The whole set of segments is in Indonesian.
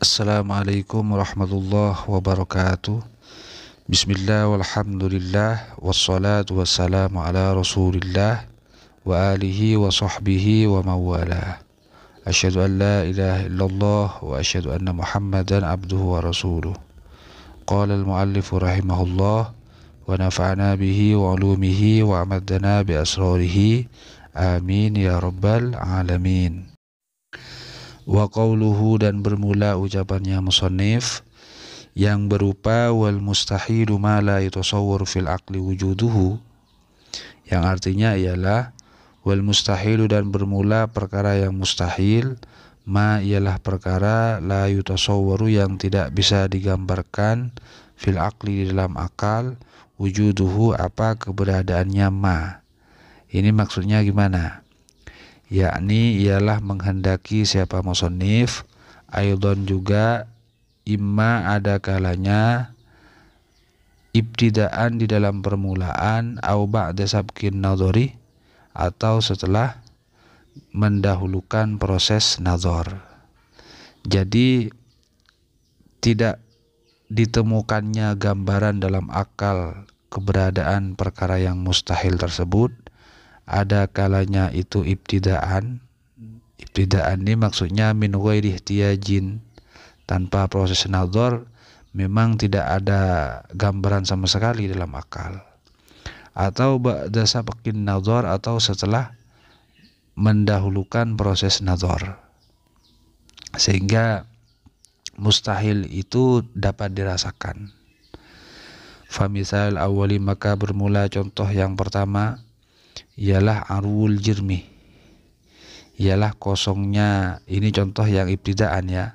Assalamualaikum warahmatullahi wabarakatuh. Bismillah walhamdulillah wassalatu wassalamu ala rasulillah wa alihi wa sahbihi wa mawalah. Asyhadu an la ilaha illallah wa asyhadu anna muhammadan abduhu wa rasuluh. Qala al-muallifu rahimahullah wa nafa'ana bihi wa ulumihi wa amadana bi asrarihi. Amin ya rabbal alamin. Wa qawluhu, dan bermula ucapannya musannif yang berupa wal mustahilu ma la yatasawwaru fil aqli wujuduhu, yang artinya ialah wal mustahilu, dan bermula perkara yang mustahil, ma ialah perkara la yatasawwaru yang tidak bisa digambarkan, fil aqli di dalam akal, wujuduhu apa keberadaannya ma. Ini maksudnya gimana? Yakni ialah menghendaki siapa musannif aidon juga imma ada kalanya ibtidaan di dalam permulaan au ba'da sabqin nadhari atau setelah mendahulukan proses nazar. Jadi tidak ditemukannya gambaran dalam akal keberadaan perkara yang mustahil tersebut. Ada kalanya itu ibtidaan. Ibtidaan ini maksudnya min ghairi ihtiyajin, tanpa proses nazar, memang tidak ada gambaran sama sekali dalam akal. Atau ba'da sabqin nazar, atau setelah mendahulukan proses nazar, sehingga mustahil itu dapat dirasakan. Famisal awali, maka bermula contoh yang pertama ialah arwul jirmi, ialah kosongnya. Ini contoh yang ibtidaan ya,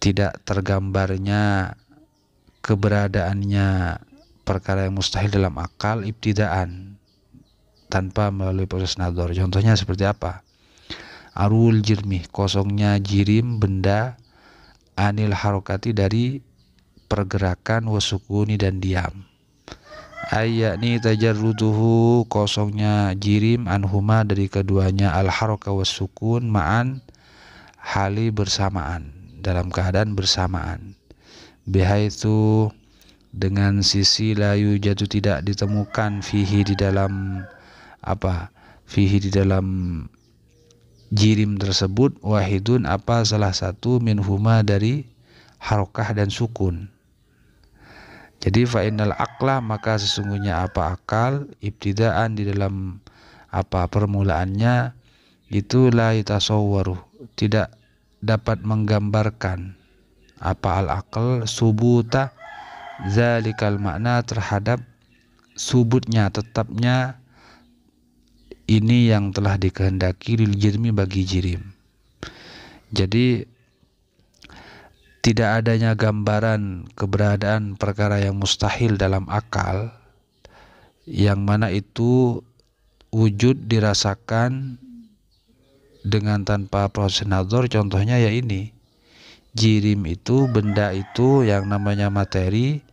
tidak tergambarnya keberadaannya perkara yang mustahil dalam akal, ibtidaan tanpa melalui proses nazar. Contohnya seperti apa? Arwul jirmi, kosongnya jirim, benda, anil harokati, dari pergerakan, wasukuni, dan diam. Ayakni tajarruduhu, kosongnya jirim, anhuma, dari keduanya, al haraka was sukun, ma'an, hali bersamaan, dalam keadaan bersamaan. Bihaitsu, dengan sisi layu jatuh tidak ditemukan, fihi, di dalam apa? Fihi, di dalam jirim tersebut, wahidun, apa salah satu, minhuma, dari harokah dan sukun. Jadi fa'innal aqla, maka sesungguhnya apa akal, ibtidaan di dalam apa permulaannya itu la yatasawwaru, tidak dapat menggambarkan apa al-aql subuta zalikal makna, terhadap subutnya, tetapnya ini yang telah dikehendaki lil jirmi, bagi jirim. Jadi tidak adanya gambaran keberadaan perkara yang mustahil dalam akal, yang mana itu wujud dirasakan dengan tanpa proses nazar. Contohnya ya ini, jirim itu, benda itu yang namanya materi,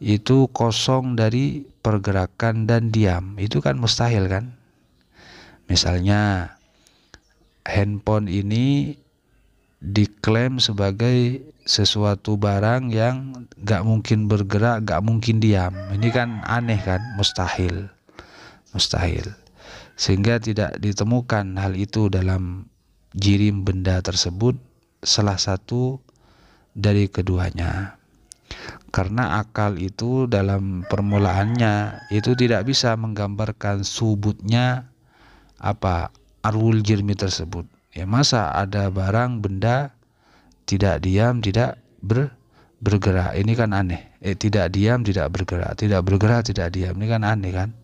itu kosong dari pergerakan dan diam. Itu kan mustahil kan. Misalnya handphone ini diklaim sebagai sesuatu barang yang gak mungkin bergerak, gak mungkin diam. Ini kan aneh kan, mustahil. Sehingga tidak ditemukan hal itu dalam jirim, benda tersebut, salah satu dari keduanya. Karena akal itu dalam permulaannya itu tidak bisa menggambarkan subutnya apa arwul jirmi tersebut. Ya, masa ada barang, benda tidak diam, tidak bergerak, ini kan aneh. Tidak diam, tidak bergerak, tidak bergerak, tidak diam, ini kan aneh kan.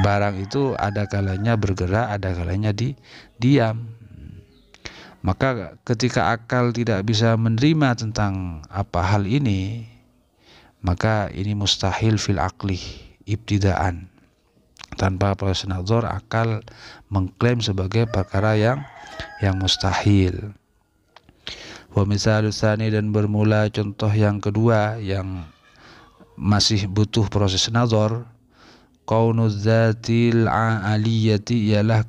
Barang itu ada kalanya bergerak, ada kalanya diam. Maka ketika akal tidak bisa menerima tentang apa hal ini, maka ini mustahil fil aqli, ibtidaan. Tanpa proses nazar, akal mengklaim sebagai perkara yang mustahil. Wa misalus tsani, dan bermula contoh yang kedua yang masih butuh proses nazar, qaunuz zatil aliyati, ialah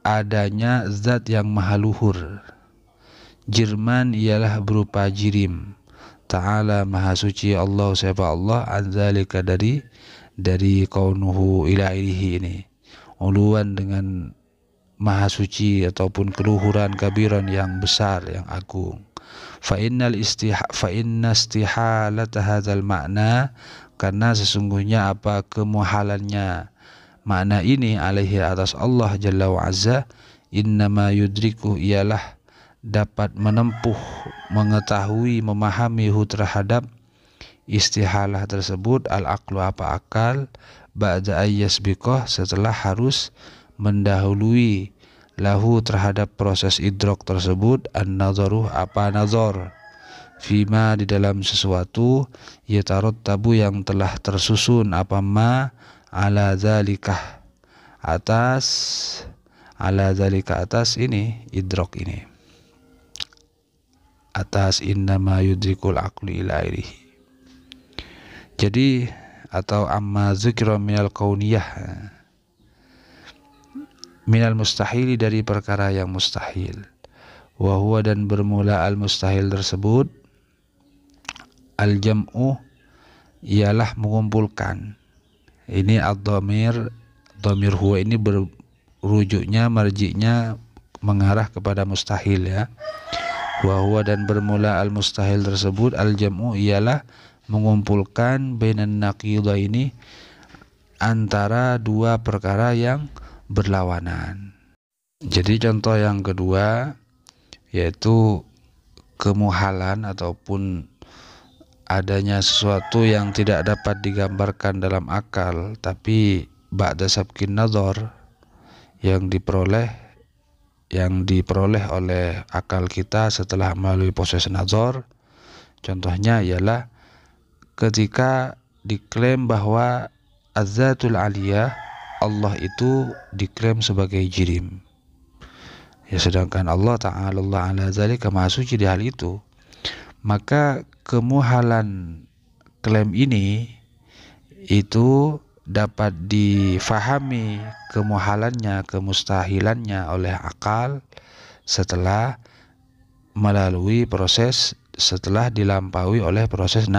adanya zat yang maha luhur. Jirman ialah berupa jirim. Ta'ala maha suci Allah, siapa Allah, anzalika dari kaunuhu ilairihi ini, uluan dengan maha suci ataupun keluhuran, kabiran yang besar, yang agung. Fa inna istihalata hadzal makna, karena sesungguhnya apa kemuhalannya makna ini, alaihi atas Allah jalla wa azza, innama yudriku ialah dapat menempuh, mengetahui, memahami terhadap istihalah tersebut, al-aqlu apa akal, ba'da ayyasbiqah setelah harus mendahului, lahu terhadap proses idrok tersebut, an-nadharu apa nazar, fima di dalam sesuatu, yatarattabu yang telah tersusun, apa ma ala zalikah atas, ala zalika atas ini idrok ini, atas innama yudrikul aqli ila irihi. Jadi atau amma dzikra minal kauniyah, minal mustahili dari perkara yang mustahil, wa huwa dan bermula al mustahil tersebut, al jam'u ialah mengumpulkan. Ini ad-dhamir, dhamir huwa ini berrujuknya, marji'nya mengarah kepada mustahil ya. Wa huwa dan bermula al mustahil tersebut, al jam'u ialah mengumpulkan bainan naqidaini, antara dua perkara yang berlawanan. Jadi contoh yang kedua yaitu kemuhalan ataupun adanya sesuatu yang tidak dapat digambarkan dalam akal, tapi ba'da sabqin nazar, yang diperoleh oleh akal kita setelah melalui proses nazar. Contohnya ialah ketika diklaim bahwa az-zatul aliyah, Allah itu diklaim sebagai jirim, ya, sedangkan Allah ta'ala Allah ala zalika maha suci di hal itu. Maka kemuhalan klaim ini itu dapat difahami kemuhalannya, kemustahilannya oleh akal setelah melalui proses, setelah dilampaui oleh proses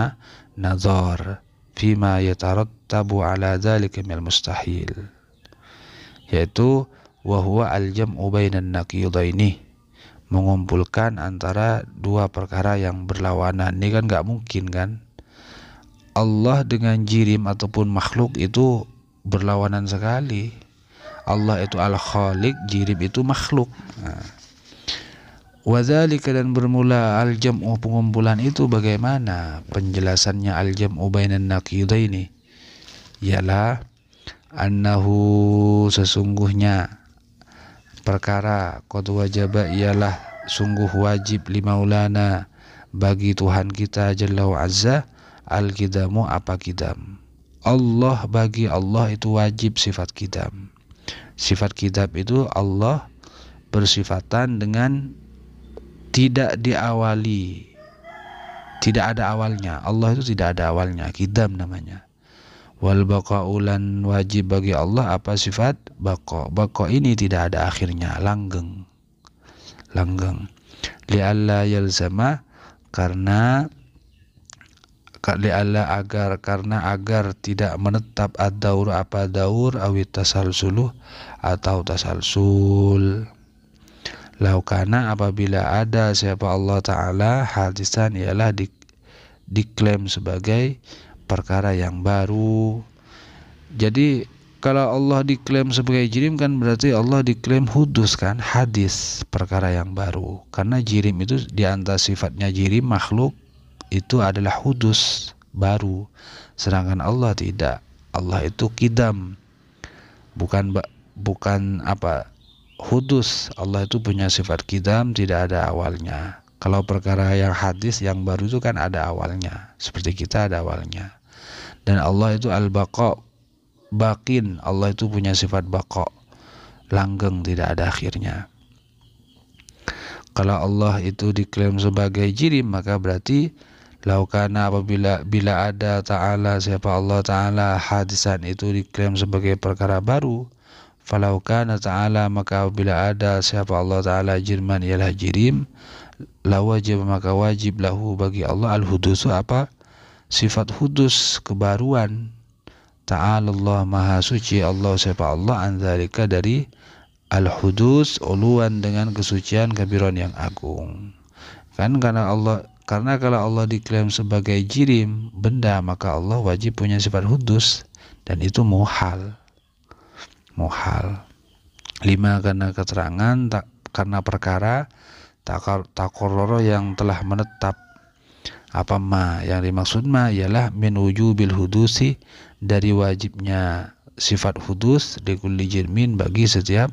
nazar, fima yatarattabu ala dzalika minal mustahil, yaitu wa huwa al-jam'u bainan naqidaini, mengumpulkan antara dua perkara yang berlawanan. Ini kan nggak mungkin kan, Allah dengan jirim ataupun makhluk itu berlawanan sekali. Allah itu al-khaliq, jirim itu makhluk. Wadzalika dan bermula al-jam'u pengumpulan itu bagaimana penjelasannya al-jam'u bainan naqidaini, ialah annahu sesungguhnya perkara qad wajaba ialah sungguh wajib limaulana bagi Tuhan kita jalla wa azza al-kidamu apa kidam. Allah, bagi Allah itu wajib sifat kidam. Sifat kidam itu Allah bersifatan dengan tidak diawali, tidak ada awalnya. Allah itu tidak ada awalnya, kidam namanya. Wal baqa'ulan wajib bagi Allah apa sifat baqa. Baqa ini tidak ada akhirnya, langgeng. Li'alla yalzama, karena agar tidak menetap ad-daur apa daur, awit tasalsuluh atau tasalsul. Laukana apabila ada siapa Allah Ta'ala hadisan ialah diklaim sebagai perkara yang baru. Jadi kalau Allah diklaim sebagai jirim kan berarti Allah diklaim hudus kan, hadis, perkara yang baru. Karena jirim itu diantara sifatnya jirim makhluk itu adalah hudus, baru. Sedangkan Allah tidak. Allah itu kidam, bukan hudus. Allah itu punya sifat kidam, tidak ada awalnya. Kalau perkara yang hadis yang baru itu kan ada awalnya, seperti kita ada awalnya. Dan Allah itu al-baqa, bakin. Allah itu punya sifat baqa, langgeng, tidak ada akhirnya. Kalau Allah itu diklaim sebagai jirim, maka berarti laukana bila ada Ta'ala siapa Allah Ta'ala hadisan itu diklaim sebagai perkara baru, falaukana Ta'ala maka bila ada siapa Allah Ta'ala jirman ialah jirim, la wajib maka wajib lahu bagi Allah al-hudusu apa? Sifat hudus, kebaruan. Ta'ala Allah maha suci Allah siapa Allah an dzalika dari al-hudus, uluan dengan kesucian kabiran yang agung. Kan karena kalau Allah diklaim sebagai jirim, benda, maka Allah wajib punya sifat hudus, dan itu muhal. 5 karena keterangan karena perkara takororo yang telah menetap. Apa ma yang dimaksud ma ialah min wujubil hudusi, dari wajibnya sifat hudus likulli jirmin bagi setiap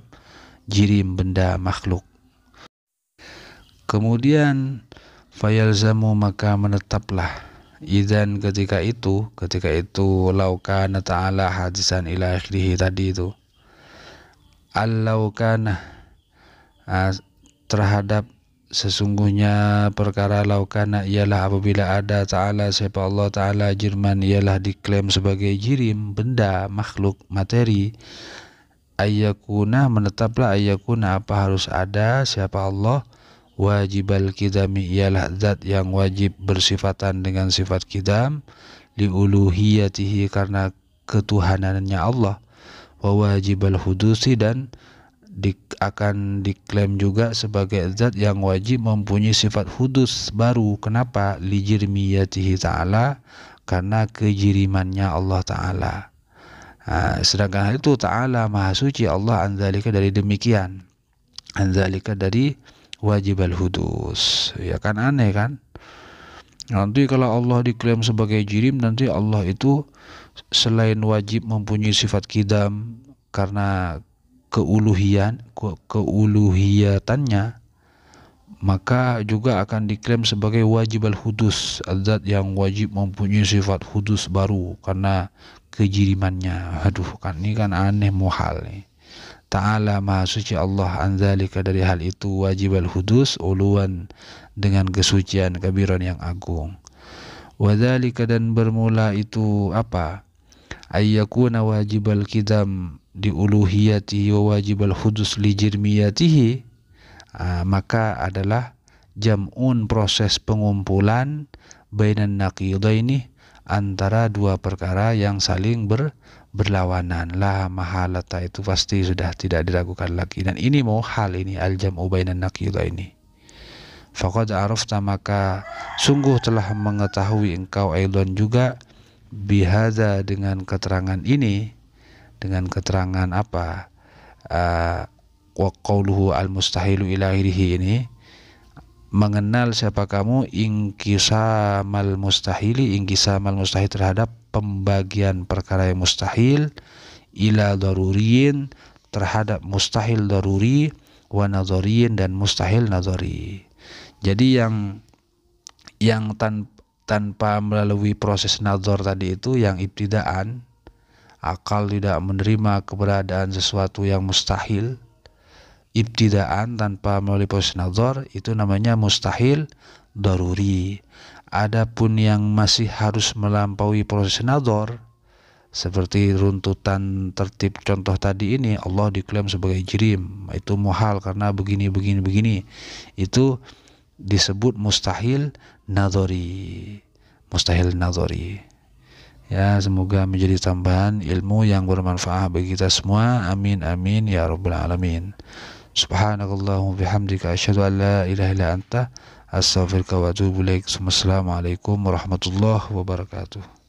jirim, benda, makhluk. Kemudian fayalzamu maka menetaplah idzan ketika itu laukana ta'ala hadisan ila akhirih tadi itu al-laukana terhadap sesungguhnya perkara laukana ialah apabila ada ta'ala siapa Allah ta'ala jirman ialah diklaim sebagai jirim, benda, makhluk, materi. Ayyakuna menetaplah ayyakuna apa harus ada siapa Allah wajibal kidami ialah zat yang wajib bersifatan dengan sifat kidam liuluhiyatihi karena ketuhanannya Allah, wa wajibal hudusi dan akan diklaim juga sebagai zat yang wajib mempunyai sifat hudus baru. Kenapa? Lijirmiyatihi ta'ala, karena kejirimannya Allah Ta'ala. Sedangkan hal itu ta'ala maha suci Allah anzalika dari demikian, anzalika dari wajib al-hudus. Ya kan aneh kan? Nanti kalau Allah diklaim sebagai jirim, nanti Allah itu selain wajib mempunyai sifat kidam karena keuluhiyatannya, maka juga akan diklaim sebagai wajib al-hudus, zat yang wajib mempunyai sifat hudus baru karena kejirimannya. Aduh, kan ini kan aneh, muhal nih. Ta'ala maha suci Allah anzalika dari hal itu wajib al-hudus, uluan dengan kesucian kabiran yang agung. Wadzalika dan bermula itu apa? Ayyakuna wajibal kidam di uluhiyatihi wa wajibal hudus li jirmiyatihi, maka adalah jam'un proses pengumpulan bainan naqidaini antara dua perkara yang saling berlawanan. La mahalata itu pasti sudah tidak diragukan lagi, dan ini muhal, ini al-jam'u bainan naqidaini. Faqad arafta maka sungguh telah mengetahui engkau aidan juga bihadza dengan keterangan ini, dengan keterangan apa? Wa qauluhu al-mustahilu ila akhirih ini, mengenal siapa kamu ingkisamal mustahil terhadap pembagian perkara yang mustahil, ila daruriyin terhadap mustahil daruri, wa nadhariyin dan mustahil nadhari. Jadi yang tanpa melalui proses nazar tadi itu, yang ibtidaan, akal tidak menerima keberadaan sesuatu yang mustahil, ibtidaan tanpa melalui proses nazar, itu namanya mustahil daruri. Adapun yang masih harus melampaui proses nazar, seperti runtutan tertib contoh tadi ini, Allah diklaim sebagai jirim, itu muhal karena begini, itu disebut mustahil nadhari. Ya, semoga menjadi tambahan ilmu yang bermanfaat bagi kita semua. Amin amin ya rabbal alamin. Subhanakallahumma bihamdika asyhadu an la ilaha illa anta astaghfiruka wa atubu ilaik. Assalamualaikum warahmatullahi wabarakatuh.